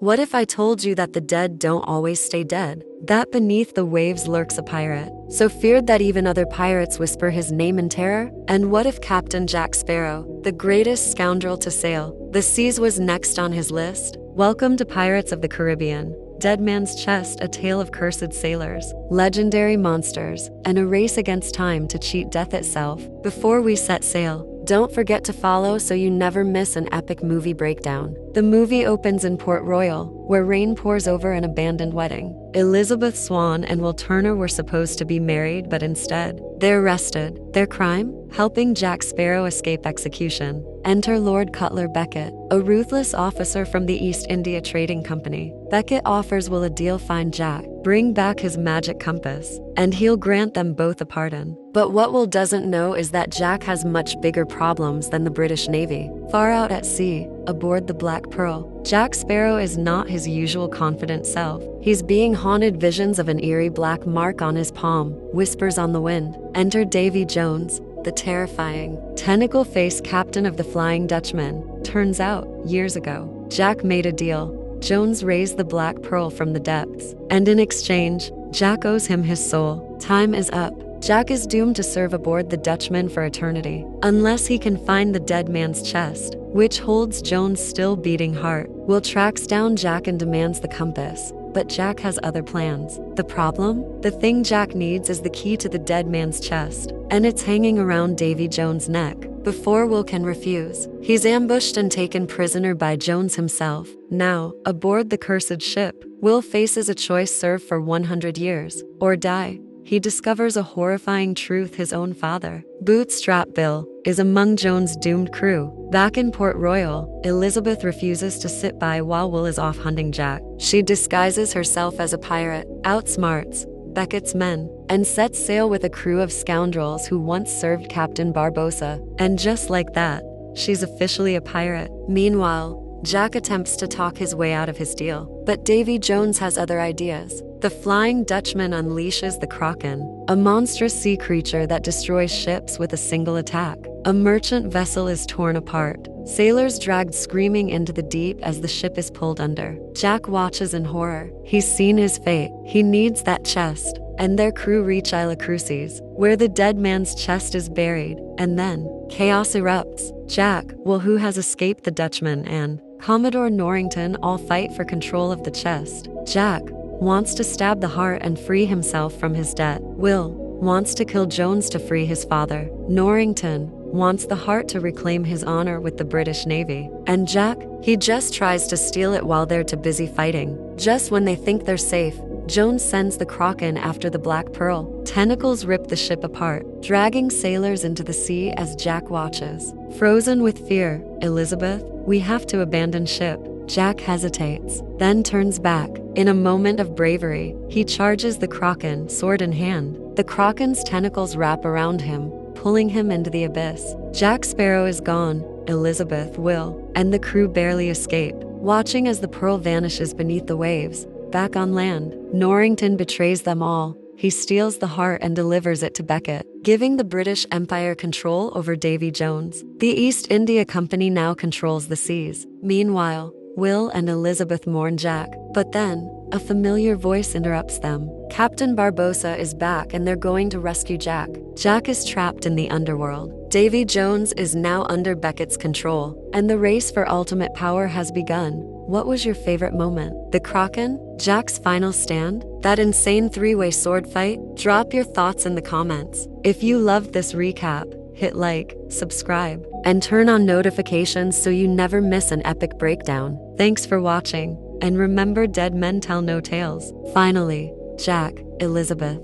What if I told you that the dead don't always stay dead? That beneath the waves lurks a pirate, so feared that even other pirates whisper his name in terror? And what if Captain Jack Sparrow, the greatest scoundrel to sail the seas, was next on his list? Welcome to Pirates of the Caribbean. Dead Man's Chest, a tale of cursed sailors, legendary monsters, and a race against time to cheat death itself. Before we set sail, don't forget to follow so you never miss an epic movie breakdown. The movie opens in Port Royal, where rain pours over an abandoned wedding. Elizabeth Swann and Will Turner were supposed to be married, but instead, they're arrested. Their crime? Helping Jack Sparrow escape execution. Enter Lord Cutler Beckett, a ruthless officer from the East India Trading Company. Beckett offers Will a deal: find Jack, bring back his magic compass, and he'll grant them both a pardon. But what Will doesn't know is that Jack has much bigger problems than the British Navy. Far out at sea, aboard the Black Pearl, Jack Sparrow is not his usual confident self. He's being haunted. Visions of an eerie black mark on his palm, whispers on the wind. Enter Davy Jones, the terrifying, tentacle-faced captain of the Flying Dutchman. Turns out, years ago, Jack made a deal. Jones raised the Black Pearl from the depths, and in exchange, Jack owes him his soul. Time is up. Jack is doomed to serve aboard the Dutchman for eternity, unless he can find the dead man's chest, which holds Jones' still beating heart. Will tracks down Jack and demands the compass, but Jack has other plans. The problem? The thing Jack needs is the key to the dead man's chest, and it's hanging around Davy Jones' neck. Before Will can refuse, he's ambushed and taken prisoner by Jones himself. Now, aboard the cursed ship, Will faces a choice: serve for 100 years, or die. He discovers a horrifying truth: his own father, Bootstrap Bill, is among Jones' doomed crew. Back in Port Royal, Elizabeth refuses to sit by while Will is off hunting Jack. She disguises herself as a pirate, outsmarts Beckett's men, and sets sail with a crew of scoundrels who once served Captain Barbossa. And just like that, she's officially a pirate. Meanwhile, Jack attempts to talk his way out of his deal, but Davy Jones has other ideas. The Flying Dutchman unleashes the Kraken, a monstrous sea creature that destroys ships with a single attack. A merchant vessel is torn apart, sailors dragged screaming into the deep as the ship is pulled under. Jack watches in horror. He's seen his fate. He needs that chest. And their crew reach Isla Cruces, where the dead man's chest is buried, and then chaos erupts. Jack, Will, who has escaped the Dutchman, and Commodore Norrington all fight for control of the chest. Jack wants to stab the heart and free himself from his debt. Will wants to kill Jones to free his father. Norrington wants the heart to reclaim his honor with the British Navy. And Jack, he just tries to steal it while they're too busy fighting. Just when they think they're safe, Jones sends the Kraken after the Black Pearl. Tentacles rip the ship apart, dragging sailors into the sea as Jack watches. Frozen with fear, Elizabeth, we have to abandon ship. Jack hesitates, then turns back. In a moment of bravery, he charges the Kraken, sword in hand. The Kraken's tentacles wrap around him, pulling him into the abyss. Jack Sparrow is gone. Elizabeth, Will, and the crew barely escape, watching as the Pearl vanishes beneath the waves. Back on land, Norrington betrays them all. He steals the heart and delivers it to Beckett, giving the British Empire control over Davy Jones. The East India Company now controls the seas. Meanwhile, Will and Elizabeth mourn Jack, but then, a familiar voice interrupts them. Captain Barbossa is back and they're going to rescue Jack. Jack is trapped in the underworld. Davy Jones is now under Beckett's control, and the race for ultimate power has begun. What was your favorite moment? The Kraken? Jack's final stand? That insane three-way sword fight? Drop your thoughts in the comments. If you loved this recap, hit like, subscribe, and turn on notifications so you never miss an epic breakdown. Thanks for watching, and remember, dead men tell no tales. Finally, Jack, Elizabeth,